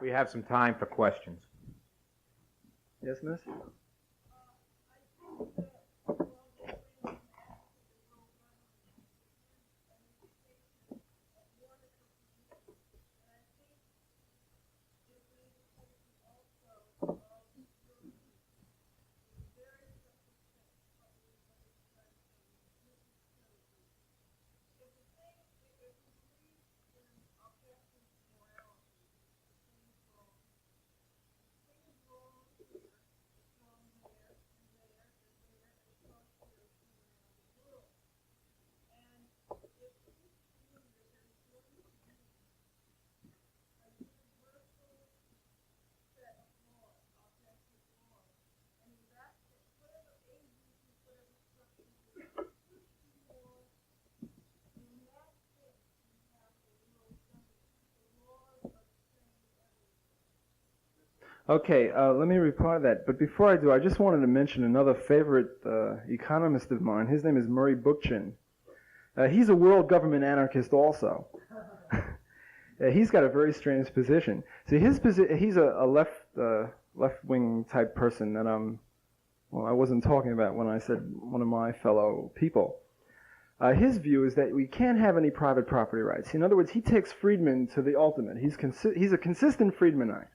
We have some time for questions. Yes, miss? Okay, let me reply to that. But before I do, I just wanted to mention another favorite economist of mine. His name is Murray Bookchin. He's a world government anarchist also. He's got a very strange position. See, he's a left-wing type person that I wasn't talking about when I said one of my fellow people. His view is that we can't have any private property rights. In other words, he takes freedmen to the ultimate. He's a consistent Friedmanite.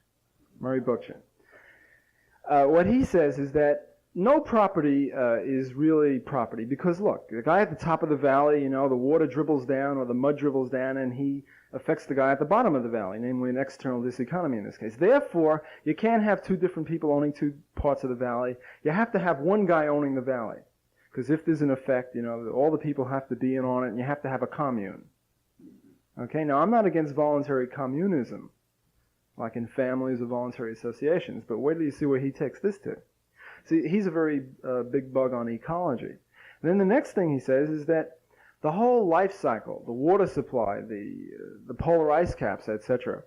Murray Bookchin. What he says is that no property is really property because, look, the guy at the top of the valley, you know, the water dribbles down or the mud dribbles down and he affects the guy at the bottom of the valley, namely an external diseconomy in this case. Therefore, you can't have two different people owning two parts of the valley. You have to have one guy owning the valley because if there's an effect, you know, all the people have to be in on it and you have to have a commune. Okay, now I'm not against voluntary communism, like in families or voluntary associations, but wait till you see where he takes this to. See, he's a very big bug on ecology. And then the next thing he says is that the whole life cycle, the water supply, the polar ice caps, etc.,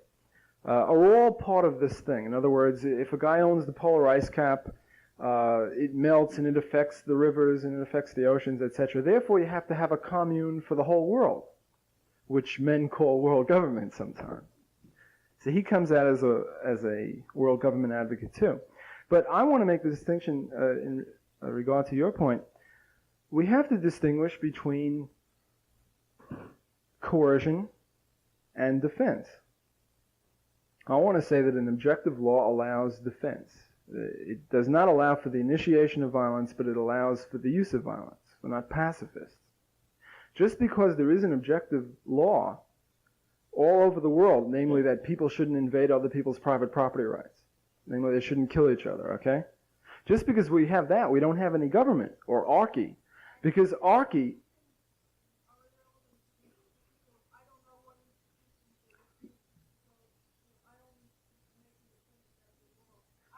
are all part of this thing. In other words, if a guy owns the polar ice cap, it melts and it affects the rivers and it affects the oceans, etc. Therefore, you have to have a commune for the whole world, which men call world government sometimes. So he comes out as a world government advocate too. But I want to make the distinction in regard to your point. We have to distinguish between coercion and defense. I want to say that an objective law allows defense. It does not allow for the initiation of violence, but it allows for the use of violence. We're not pacifists. Just because there is an objective law all over the world, namely that people shouldn't invade other people's private property rights. Namely, they shouldn't kill each other, okay? Just because we have that, we don't have any government or archy. Because archy...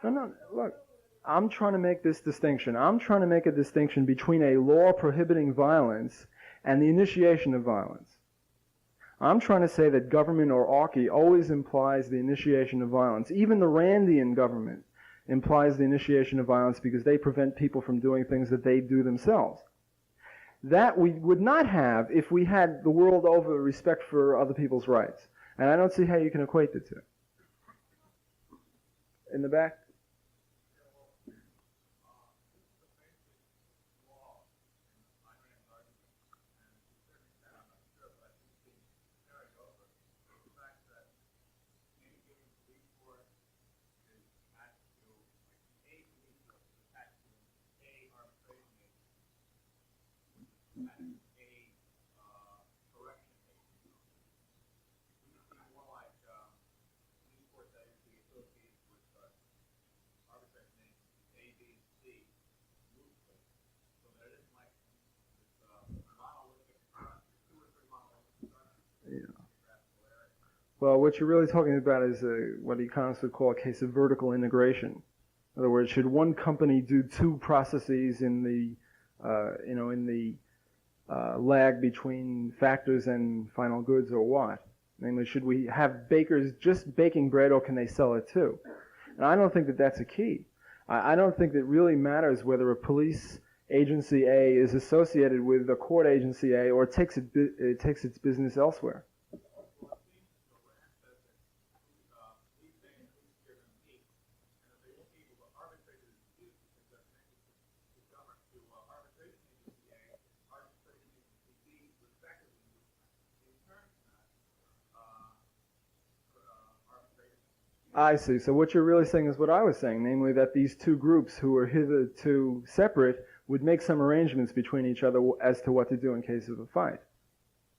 No, look, I'm trying to make this distinction. I'm trying to make a distinction between a law prohibiting violence and the initiation of violence. I'm trying to say that government or archy always implies the initiation of violence. Even the Randian government implies the initiation of violence because they prevent people from doing things that they do themselves. That we would not have if we had the world over respect for other people's rights. And I don't see how you can equate the two. In the back? Well, what you're really talking about is what economists would call a case of vertical integration. In other words, should one company do two processes in the, lag between factors and final goods, or what? Namely, should we have bakers just baking bread, or can they sell it too? And I don't think that that's a key. I don't think that it really matters whether a police agency A is associated with a court agency A or takes its business elsewhere. I see. So what you're really saying is what I was saying, namely that these two groups who were hitherto separate would make some arrangements between each other as to what to do in case of a fight.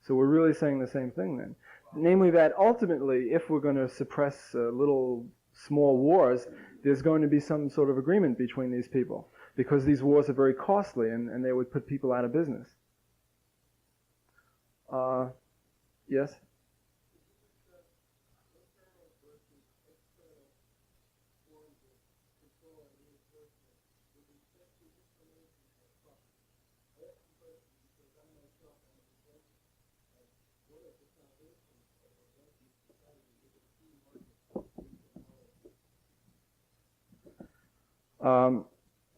So we're really saying the same thing then. Namely that ultimately, if we're going to suppress little small wars, there's going to be some sort of agreement between these people, because these wars are very costly and they would put people out of business. Yes?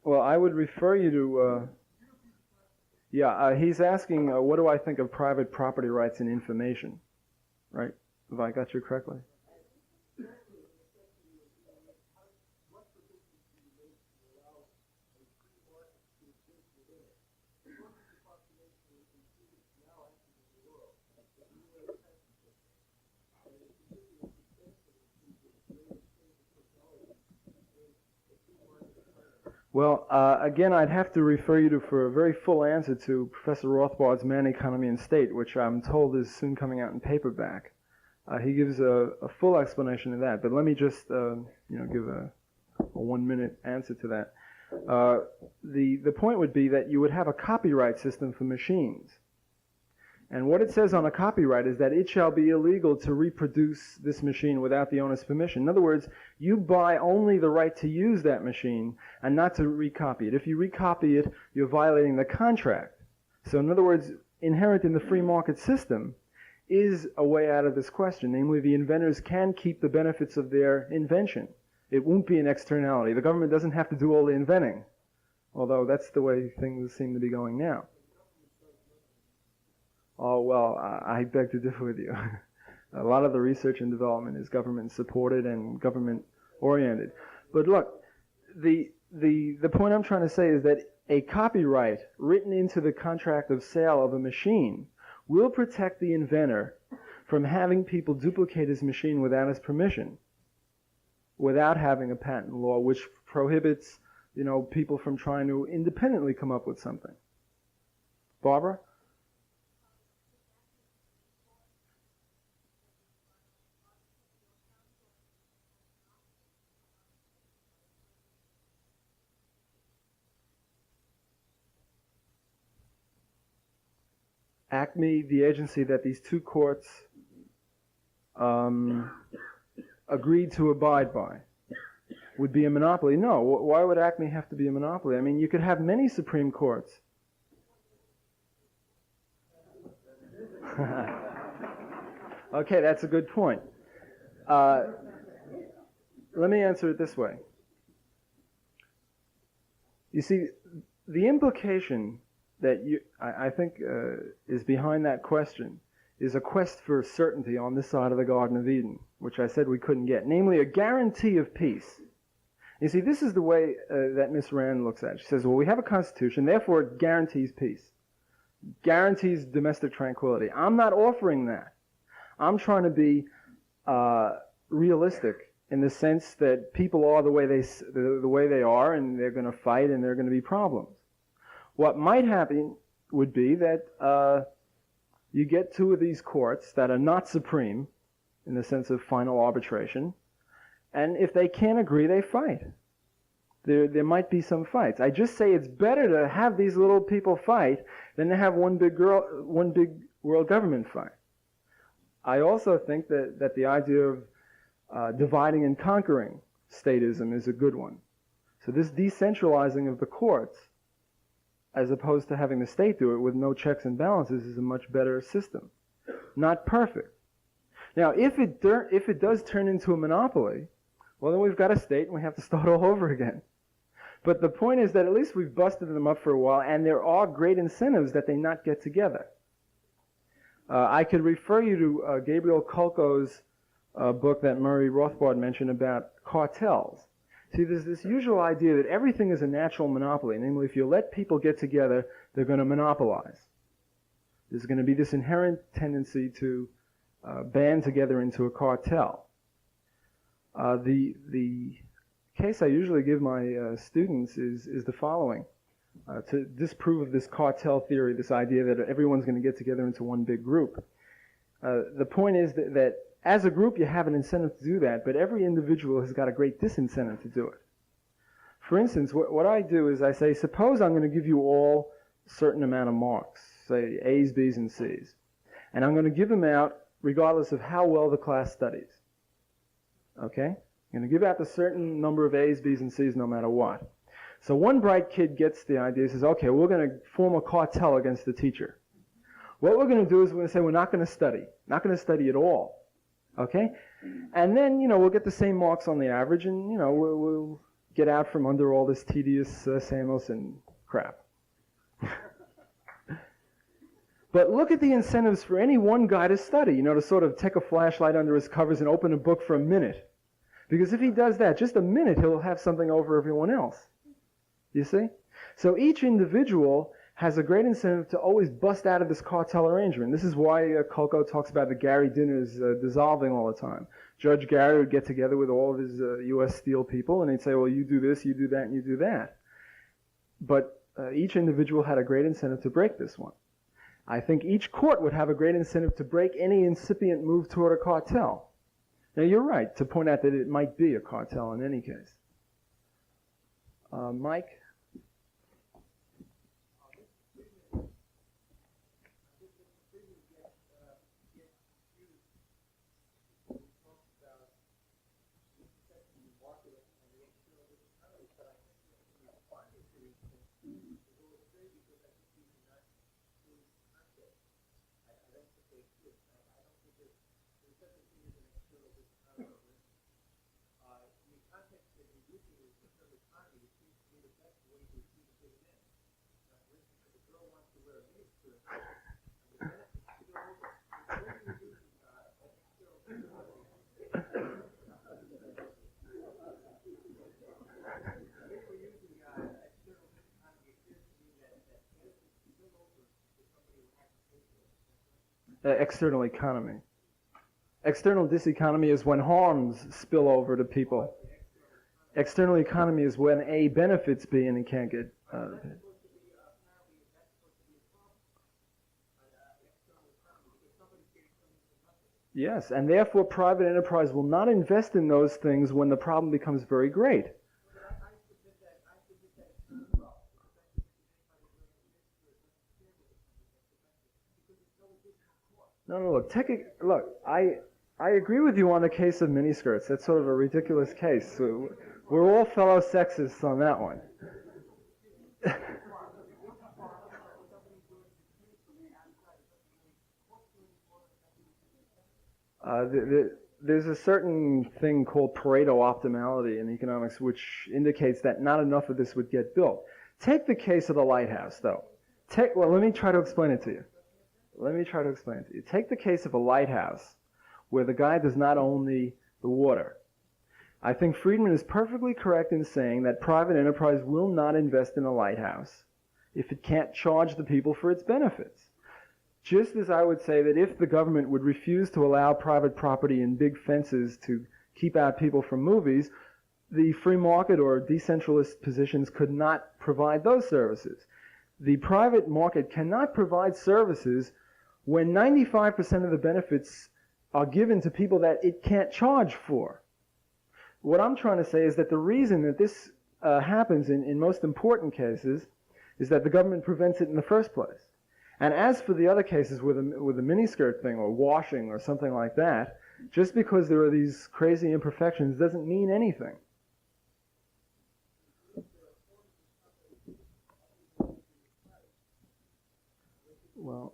Well, I would refer you to, he's asking, what do I think of private property rights and information, right? Have I got you correctly? Well, again, I'd have to refer you to, for a very full answer, to Professor Rothbard's Man, Economy, and State, which I'm told is soon coming out in paperback. He gives a full explanation of that, but let me just give a 1-minute answer to that. The point would be that you would have a copyright system for machines. And what it says on a copyright is that it shall be illegal to reproduce this machine without the owner's permission. In other words, you buy only the right to use that machine and not to recopy it. If you recopy it, you're violating the contract. So in other words, inherent in the free market system is a way out of this question. Namely, the inventors can keep the benefits of their invention. It won't be an externality. The government doesn't have to do all the inventing, although that's the way things seem to be going now. Oh, well, I beg to differ with you. A lot of the research and development is government-supported and government-oriented. But look, the point I'm trying to say is that a copyright written into the contract of sale of a machine will protect the inventor from having people duplicate his machine without his permission, without having a patent law which prohibits, people from trying to independently come up with something. Barbara? ACME, the agency that these two courts agreed to abide by, would be a monopoly. No, why would ACME have to be a monopoly? I mean, you could have many Supreme Courts. Okay, that's a good point. Let me answer it this way. You see, the implication that I think is behind that question is a quest for certainty on this side of the Garden of Eden, which I said we couldn't get, namely a guarantee of peace. You see, this is the way that Miss Rand looks at it. She says, well, we have a constitution, therefore it guarantees peace, guarantees domestic tranquility. I'm not offering that. I'm trying to be realistic in the sense that people are the way they are, and they're going to fight, and there are going to be problems. What might happen would be that you get two of these courts that are not supreme in the sense of final arbitration, and if they can't agree, they fight. There might be some fights. I just say it's better to have these little people fight than to have one big world government fight. I also think that the idea of dividing and conquering statism is a good one. So this decentralizing of the courts, as opposed to having the state do it with no checks and balances, is a much better system. Not perfect. Now, if it does turn into a monopoly, well, then we've got a state and we have to start all over again. But the point is that at least we've busted them up for a while, and there are great incentives that they not get together. I could refer you to Gabriel Kolko's book that Murray Rothbard mentioned about cartels. See, there's this usual idea that everything is a natural monopoly. Namely, if you let people get together, they're going to monopolize. There's going to be this inherent tendency to band together into a cartel. The case I usually give my students is the following. To disprove of this cartel theory, this idea that everyone's going to get together into one big group. The point is that as a group you have an incentive to do that, but every individual has got a great disincentive to do it. For instance, what I do is I say, suppose I'm going to give you all a certain amount of marks, say A's, B's, and C's, and I'm going to give them out regardless of how well the class studies. Okay? I'm going to give out the certain number of A's, B's, and C's no matter what. So one bright kid gets the idea, says, okay, we're going to form a cartel against the teacher. What we're going to do is we're going to say we're not going to study. Not going to study at all. Okay? And then, we'll get the same marks on the average, and, we'll get out from under all this tedious Samuelson crap. But look at the incentives for any one guy to study, to sort of take a flashlight under his covers and open a book for a minute. Because if he does that, just a minute, he'll have something over everyone else. You see? So each individual has a great incentive to always bust out of this cartel arrangement. This is why Kolko talks about the Gary dinners dissolving all the time. Judge Gary would get together with all of his U.S. Steel people, and they'd say, well, you do this, you do that, and you do that. But each individual had a great incentive to break this one. I think each court would have a great incentive to break any incipient move toward a cartel. Now, you're right to point out that it might be a cartel in any case. Mike? External economy. External diseconomy is when harms spill over to people. External economy is when A benefits B and it can't get Yes, and therefore private enterprise will not invest in those things when the problem becomes very great. No, look, I agree with you on the case of miniskirts. That's sort of a ridiculous case. We're all fellow sexists on that one. There's a certain thing called Pareto optimality in economics which indicates that not enough of this would get built. Take the case of the lighthouse, though. Let me try to explain it to you. Take the case of a lighthouse where the guy does not own the water. I think Friedman is perfectly correct in saying that private enterprise will not invest in a lighthouse if it can't charge the people for its benefits. Just as I would say that if the government would refuse to allow private property and big fences to keep out people from movies, the free market or decentralist positions could not provide those services. The private market cannot provide services when 95% of the benefits are given to people that it can't charge for. What I'm trying to say is that the reason that this happens in most important cases is that the government prevents it in the first place. And as for the other cases with a miniskirt thing or washing or something like that, just because there are these crazy imperfections doesn't mean anything. Well,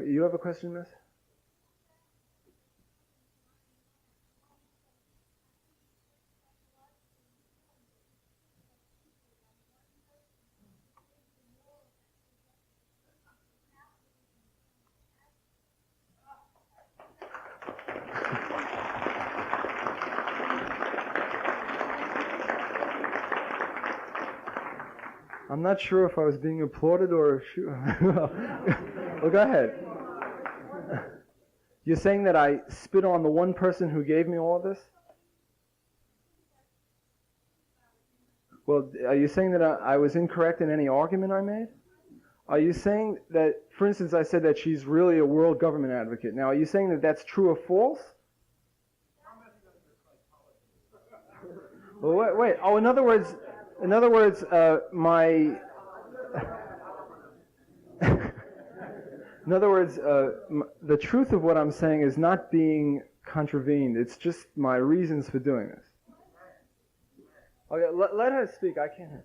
you have a question, miss? I'm not sure if I was being applauded or... Well, go ahead. You're saying that I spit on the one person who gave me all of this? Well, are you saying that I was incorrect in any argument I made? Are you saying that, for instance, I said that she's really a world government advocate. Now, are you saying that that's true or false? Well, wait. Oh, in other words, my... In other words, the truth of what I'm saying is not being contravened. It's just my reasons for doing this. Okay, let her speak. I can't hear.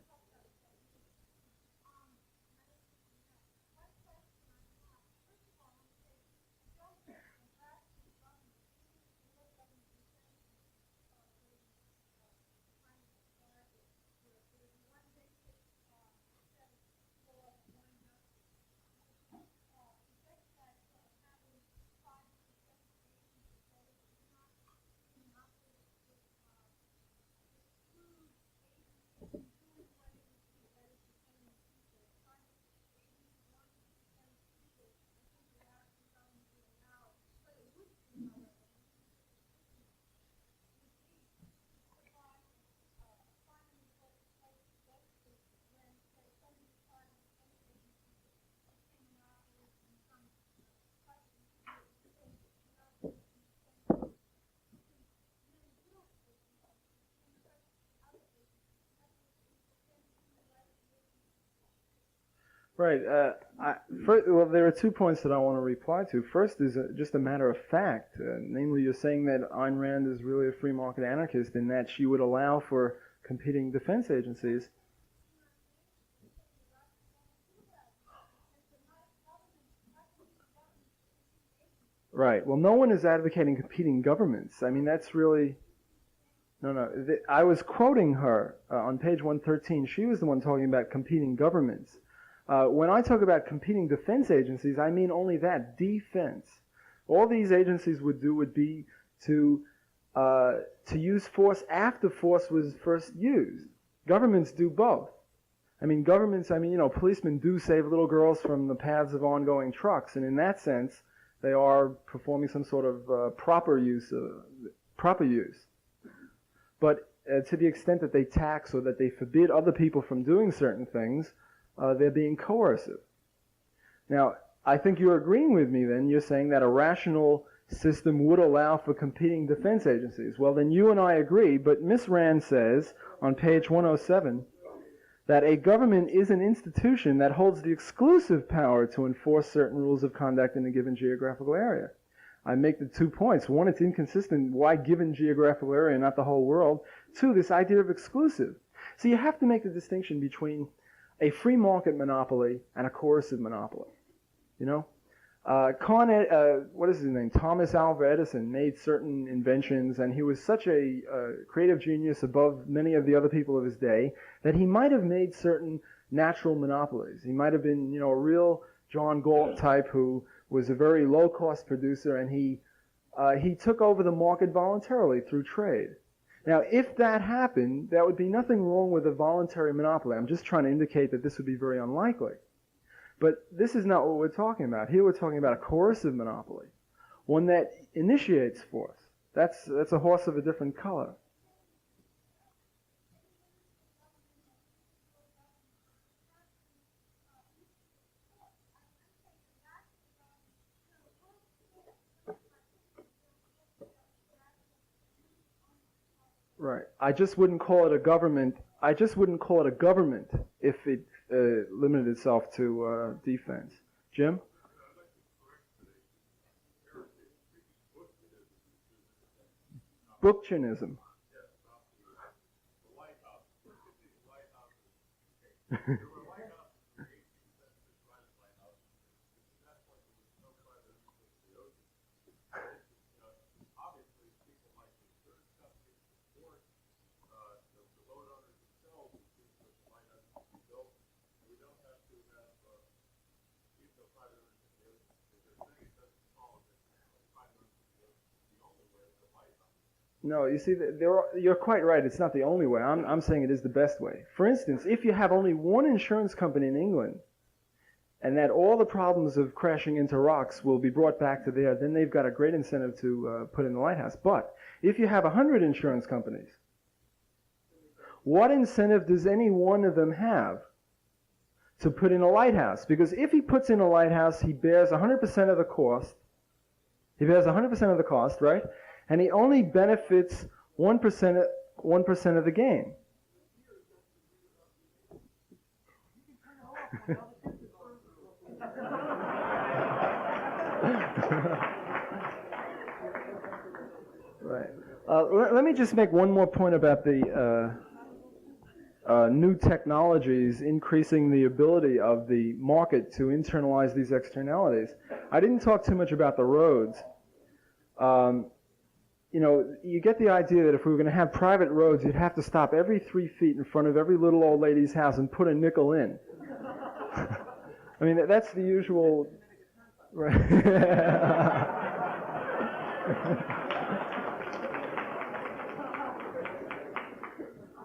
Right. Well, there are 2 points that I want to reply to. First is just a matter of fact. Namely, you're saying that Ayn Rand is really a free market anarchist in that she would allow for competing defense agencies. Right. Well, no one is advocating competing governments. I mean, that's really... No. I was quoting her on page 113. She was the one talking about competing governments. When I talk about competing defense agencies, I mean only that, defense. All these agencies would do would be to use force after force was first used. Governments do both. I mean, policemen do save little girls from the paths of ongoing trucks, and in that sense, they are performing some sort of proper use. But to the extent that they tax or that they forbid other people from doing certain things, they're being coercive. Now, I think you're agreeing with me then. You're saying that a rational system would allow for competing defense agencies. Well, then you and I agree, but Miss Rand says on page 107 that a government is an institution that holds the exclusive power to enforce certain rules of conduct in a given geographical area. I make the 2 points. One, it's inconsistent. Why given geographical area, not the whole world? 2, this idea of exclusive. So you have to make the distinction between a free market monopoly and a coercive monopoly. You know? What is his name? Thomas Alva Edison made certain inventions, and he was such a creative genius above many of the other people of his day that he might have made certain natural monopolies. He might have been, a real John Galt type who was a very low-cost producer, and he took over the market voluntarily through trade. Now, if that happened, there would be nothing wrong with a voluntary monopoly. I'm just trying to indicate that this would be very unlikely. But this is not what we're talking about. Here we're talking about a coercive monopoly, one that initiates force. That's a horse of a different color. Right. I just wouldn't call it a government. I just wouldn't call it a government if it limited itself to defense. Jim? Bookchinism. No, you see, you're quite right. It's not the only way. I'm saying it is the best way. For instance, if you have only one insurance company in England, and that all the problems of crashing into rocks will be brought back to there, then they've got a great incentive to put in the lighthouse. But if you have 100 insurance companies, what incentive does any one of them have to put in a lighthouse? Because if he puts in a lighthouse, he bears 100% of the cost. He bears 100% of the cost, right? And he only benefits 1% of the gain. Right. Let me just make one more point about the new technologies increasing the ability of the market to internalize these externalities. I didn't talk too much about the roads. You know, you get the idea that if we were going to have private roads, you'd have to stop every 3 feet in front of every little old lady's house and put a nickel in. I mean, that's the usual...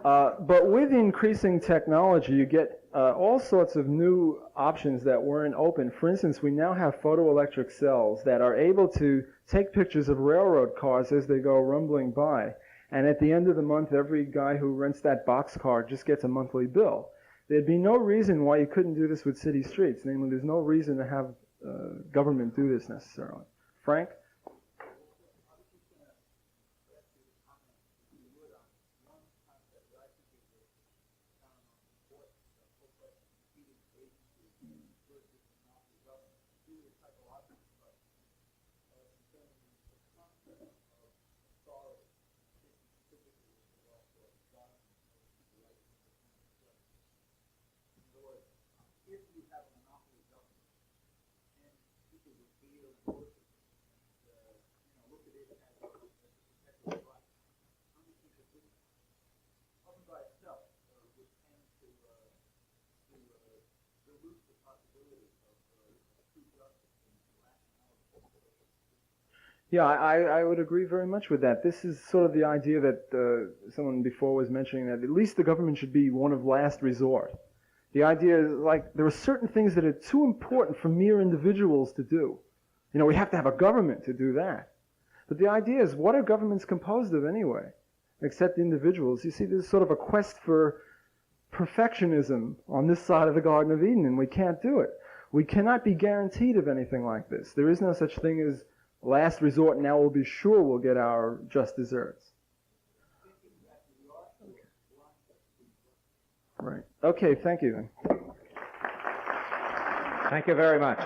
But with increasing technology, you get all sorts of new options that weren't open. For instance, we now have photoelectric cells that are able to take pictures of railroad cars as they go rumbling by. And at the end of the month, every guy who rents that boxcar just gets a monthly bill. There'd be no reason why you couldn't do this with city streets. Namely, there's no reason to have government do this necessarily. Frank? Yeah, I would agree very much with that. This is sort of the idea that someone before was mentioning, that at least the government should be one of last resort. The idea is, like, there are certain things that are too important for mere individuals to do. You know, we have to have a government to do that. But the idea is, what are governments composed of anyway, except individuals? You see, there's sort of a quest for perfectionism on this side of the Garden of Eden, and we can't do it. We cannot be guaranteed of anything like this. There is no such thing as last resort, now we'll be sure we'll get our just desserts. Right. Okay, thank you. Thank you very much.